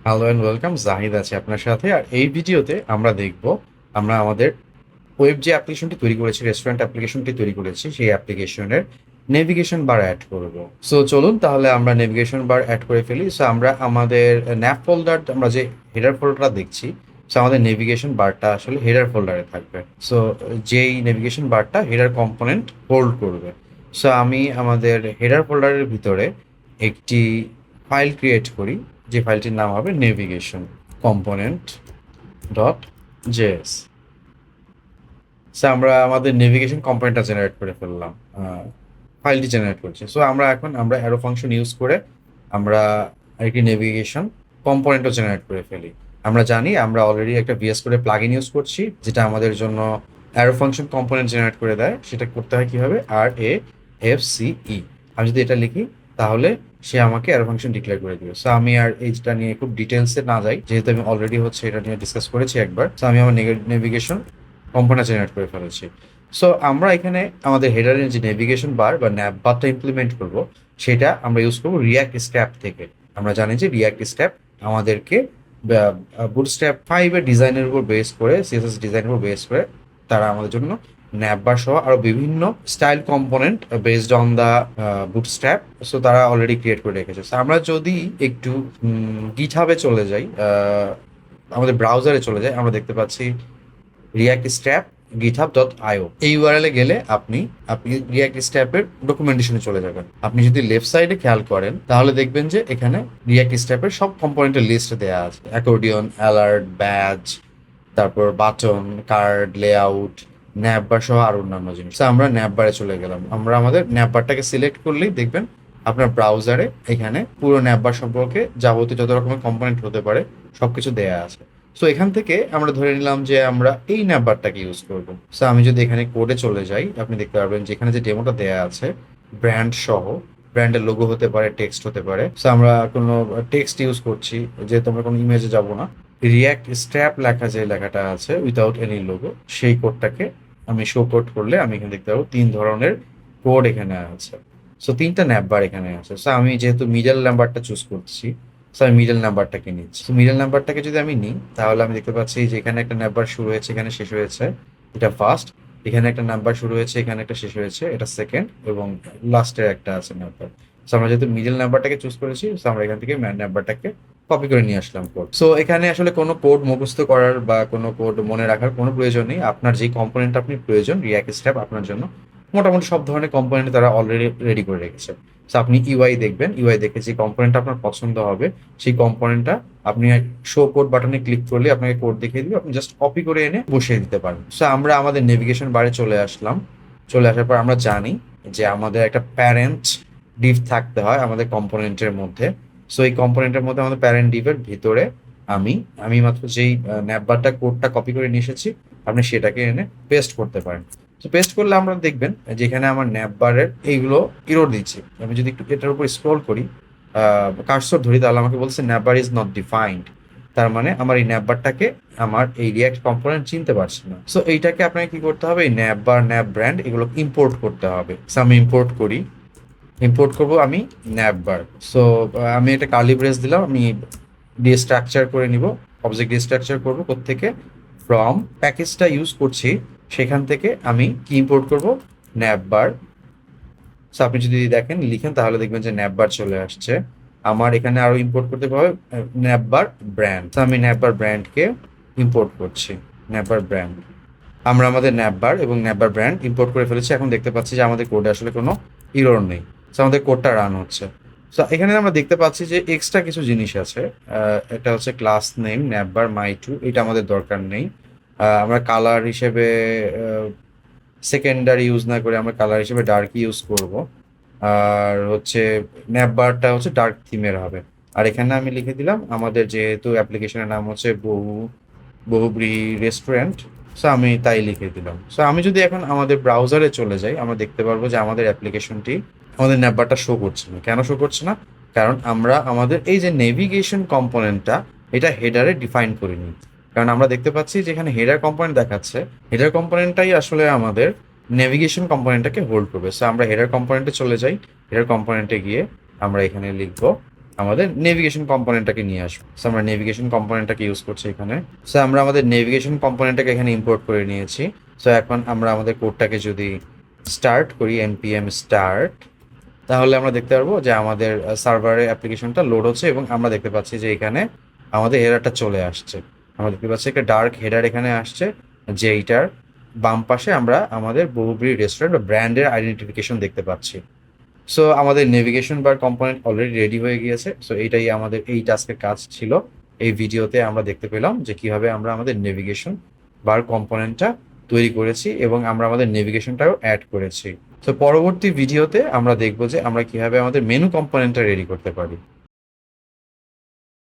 Hello and welcome, Zahid আছে আপনার সাথে। আর এই ভিডিওতে আমরা দেখব আমরা আমাদের ওয়েব যে অ্যাপ্লিকেশনটি তৈরি করেছি, রেস্টুরেন্ট অ্যাপ্লিকেশনটি তৈরি করেছি, সেই অ্যাপ্লিকেশনের নেভিগেশন বার অ্যাড করব। সো চলুন তাহলে আমরা নেভিগেশন বার অ্যাড করে ফেলি। সো আমরা আমাদের ন্যাপ ফোল্ডার, আমরা যে হেডার ফোল্ডারটা দেখছি, সো আমাদের নেভিগেশন বারটা আসলে হেডার ফোল্ডারে থাকবে। সো যেই নেভিগেশন বারটা হেডার কম্পোনেন্ট হোল্ড করবে। সো আমি আমাদের হেডার ফোল্ডারের ভিতরে একটি ফাইল ক্রিয়েট করি, যে ফাইলটির নাম হবে navigation component dot JS. So আমরা আমাদের নেভিগেশন কম্পোনেন্টটা জেনারেট করে ফেললাম, ফাইলটি জেনারেট করছি। সো আমরা অ্যারো ফাংশন ইউজ করে আমরা একটি নেভিগেশন কম্পোনেন্টও জেনারেট করে ফেলি। আমরা জানি আমরা অলরেডি একটা ভিএস করে প্লাগইন ইউজ করছি, যেটা আমাদের জন্য অ্যারো ফাংশন কম্পোনেন্ট জেনারেট করে দেয়। সেটা করতে হয় কীভাবে, RAFCE। আমি যদি এটা লিখি তাহলে সে আমাকে অ্যারো ফাংশন ডিক্লেয়ার করে দিবে। সো আমি আর এইটা নিয়ে খুব ডিটেলসে না যাই, যেহেতু আমি অলরেডি এটা নিয়ে ডিসকাস করেছি একবার। সো আমি আমার নেভিগেশন কম্পোনেন্ট জেনারেট করে ফেলেছি। সো আমরা এখানে আমাদের হেডারের যে নেভিগেশন বার বা ন্যাপ বারটা ইমপ্লিমেন্ট করব, সেটা আমরা ইউজ করবো রিয়াক্ট স্ট্যাপ থেকে। আমরা জানি যে রিয়াক্ট স্ট্যাপ আমাদেরকে বুটস্ট্র্যাপ 5 এর ডিজাইনের উপর বেস করে, সিএসএস ডিজাইনের উপর বেস করে তারা আমাদের জন্য ন্যাপ বার সহ আরো বিভিন্ন style component based on the Bootstrap, so তারা অলরেডি ক্রিয়েট করে রেখেছে। সো আমরা যদি একটু গিটহাবে চলে যাই, আমাদের ব্রাউজারে চলে যাই, আমরা দেখতে পাচ্ছি রিয়াক্ট স্ট্যাপ github.io। এই ইউআরএলে গেলে আপনি আপনি রিয়াক্ট স্ট্যাপের ডকুমেন্টেশনে চলে যাবেন। আপনি যদি লেফট সাইডে খেয়াল করেন তাহলে দেখবেন যে এখানে রিয়াক্ট স্ট্যাপের সব কম্পোনেন্টের লিস্ট দেওয়া আছে, অ্যাকর্ডিয়ন, অ্যালার্ট, ব্যাজ, তারপর বাটন, কার্ড, লেআউট, ন্যাপ বার সহ আর অন্যান্য জিনিস। তো আমরা ন্যাপ বারে চলে গেলাম। আমরা আমাদের ন্যাপ বারটাকে সিলেক্ট করলেই দেখবেন আপনার ব্রাউজারে এখানে পুরো ন্যাপ বার সম্পর্কে যাবতীয় যত রকমের কম্পোনেন্ট হতে পারে সবকিছু দেয়া আছে। সো এখান থেকে আমরা ধরে নিলাম যে আমরা এই ন্যাপ বারটাকে ইউজ করব। সো আমি যদি এখানে কোডে চলে যাই, আপনি দেখতে পারবেন যে এখানে যে ডেমোটা দেয়া আছে ব্র্যান্ড সহ, ব্র্যান্ডের লোগো হতে পারে, টেক্সট হতে পারে। সো আমরা কোনো টেক্সট ইউজ করছি, যেহেতু আমরা কোনো ইমেজে যাব না। রিয়াক্ট স্ট্যাপ লেখা যে লেখাটা আছে উইথাউট এনি লোগো, সেই কোডটাকে আমি শো কোড করলে আমি এখানে দেখতে পাবো 3 ধরনের কোড এখানে আছে। সো 3টা নাম্বার এখানে আছে। সো আমি যেহেতু মিডল নাম্বারটা চুজ করছি, সো আমি মিডল নাম্বারটাকে নিচ্ছি। তো মিডল নাম্বারটাকে যদি আমি নিই তাহলে আমি দেখতে পাচ্ছি যে এখানে একটা নাম্বার শুরু হয়েছে, এখানে শেষ হয়েছে, এটা ফার্স্ট। এখানে একটা নাম্বার শুরু হয়েছে, এখানে একটা শেষ হয়েছে, এটা সেকেন্ড, এবং লাস্টের একটা আছে নাম্বার। সো আমরা যেহেতু মিডল নাম্বারটাকে চুজ করেছি, সো আমরা এখান থেকে নাম্বারটাকে কপি করে নিয়ে আসলাম কোড। সো এখানে আসলে কোনো কোড মুখস্থ করার বা কোনো কোড মনে রাখার কোনো প্রয়োজন নেই। আপনার যে কম্পোনেন্ট আপনি প্রয়োজন, রিয়াক্ট স্ট্যাপ আপনার জন্য মোটামুটি সব ধরনের কম্পোনেন্ট তারা অলরেডি রেডি করে রেখেছে। সো আপনি ইউআই দেখবেন, ইউআই দেখে যে কম্পোনেন্টটা আপনার পছন্দ হবে সেই কম্পোনেন্টটা আপনি শো কোড বাটনে ক্লিক করলে আপনাকে কোড দেখিয়ে দিবে, আপনি জাস্ট কপি করে এনে বসিয়ে দিতে পারেন। সো আমরা আমাদের নেভিগেশন বারে চলে আসলাম। চলে আসার পর আমরা জানি যে আমাদের একটা প্যারেন্ট ডিভ থাকতে হয় আমাদের কম্পোনেন্টের মধ্যে। সো এই কম্পোনেন্টের মধ্যে আমাদের প্যারেন্ট ডিভের ভিতরে আমি আমি মাত্র যেই ন্যাপবারটা কোডটা কপি করে নিয়ে এসেছি, আপনি সেটাকে এনে পেস্ট করতে পারেন। তো পেস্ট করলে আমরা দেখবেন যেখানে আমার ন্যাপবারের এইগুলো ইরোর দিচ্ছে। আমি যদি একটু এটার উপর স্ক্রল করি, কার্সর ধরি, তাহলে আমাকে বলছে ন্যাপবার ইজ নট ডিফাইন্ড। তার মানে আমার এই ন্যাপবারটাকে আমার এই রিয়াক্ট কম্পোনেন্ট চিনতে পারছে না। সো এইটাকে আপনাকে কি করতে হবে, এই ন্যাপবার, ন্যাপ ব্র্যান্ড, এগুলো ইম্পোর্ট করতে হবে। সো আমি ইম্পোর্ট করি, ইম্পোর্ট করব আমি ন্যাপবার। সো আমি একটা কার্লি ব্রেস দিলাম, আমি ডিস্ট্রাকচার করে নিব, অবজেক্ট ডিস্ট্রাকচার করবো কোত্থেকে, ফ্রম প্যাকেজটা ইউজ করছি সেখান থেকে আমি কি ইম্পোর্ট করব, ন্যাপবার। সো আপনি যদি দেখেন লিখেন তাহলে দেখবেন যে ন্যাপবার চলে আসছে। আমার এখানে আরো ইম্পোর্ট করতে হবে ন্যাপবার ব্র্যান্ড। তো আমি ন্যাপবার ব্র্যান্ডকে ইম্পোর্ট করছি, ন্যাপবার ব্র্যান্ড। আমরা আমাদের ন্যাপবার এবং ন্যাপবার ব্র্যান্ড ইম্পোর্ট করে ফেলেছি। এখন দেখতে পাচ্ছি যে আমাদের কোডে আসলে কোনো ইরর নেই। সো আমাদের কোডটা রান হচ্ছে। সো এখানে আমরা দেখতে পাচ্ছি যে এক্সট্রা কিছু জিনিস আছে। এটা হচ্ছে ক্লাস নেম ন্যাপবার মাই2, এটা আমাদের দরকার নেই। আমরা কালার হিসেবে সেকেন্ডারি ইউজ না করে আমরা কালার হিসেবে ডার্ক ইউজ করব। আর হচ্ছে ন্যাপবারটা হচ্ছে ডার্ক থিমের হবে। আর এখানে আমি লিখে দিলাম আমাদের যেহেতু অ্যাপ্লিকেশনের নাম হচ্ছে বহুব্রীহি রেস্টুরেন্ট, সো আমি তাই লিখে দিলাম। সো আমি যদি এখন আমাদের ব্রাউজারে চলে যাই, আমরা দেখতে পারবো যে আমাদের অ্যাপ্লিকেশনটি আমাদের ন্যাপবারটা শো করছে না। কেন শো করছে না? কারণ আমরা আমাদের এই যে নেভিগেশন কম্পোনেন্টটা, এটা হেডারে ডিফাইন করিনি। কারণ আমরা দেখতে পাচ্ছি যে এখানে হেডার কম্পোনেন্ট দেখাচ্ছে, হেডার কম্পোনেন্টটাই আসলে আমাদের নেভিগেশন কম্পোনেন্টটাকে হোল্ড করবে। সো আমরা হেডার কম্পোনেন্টে চলে যাই, হেডার কম্পোনেন্টে গিয়ে আমরা এখানে লিখবো আমাদের নেভিগেশন কম্পোনেন্টটাকে নিয়ে আসবো। সো আমরা নেভিগেশন কম্পোনেন্টটাকে ইউজ করছি এখানে। সো আমরা আমাদের নেভিগেশন কম্পোনেন্টটাকে এখানে ইম্পোর্ট করে নিয়েছি। সো এখন আমরা আমাদের কোডটাকে যদি স্টার্ট করি npm স্টার্ট, তাহলে আমরা দেখতে পারবো যে আমাদের সার্ভারে অ্যাপ্লিকেশনটা লোড হচ্ছে এবং আমরা দেখতে পাচ্ছি যে এখানে আমাদের হেডারটা চলে আসছে। আমরা দেখতে পাচ্ছি একটা ডার্ক হেডার এখানে আসছে, যে এইটার বাম পাশে আমরা আমাদের বহুব্রীহি রেস্টুরেন্ট বা ব্র্যান্ডের আইডেন্টিফিকেশন দেখতে পাচ্ছি। সো আমাদের নেভিগেশন বার কম্পোনেন্ট অলরেডি রেডি হয়ে গিয়েছে। সো এইটাই আমাদের এই টাস্কের কাজ ছিল। এই ভিডিওতে আমরা দেখতে পেলাম যে কিভাবে আমরা আমাদের নেভিগেশন বার কম্পোনেন্টটা তৈরি করেছি এবং আমরা আমাদের নেভিগেশনটাও অ্যাড করেছি। তো পরবর্তী ভিডিওতে আমরা দেখব যে আমরা কিভাবে আমাদের মেনু কম্পোনেন্টটা রেডি করতে পারি।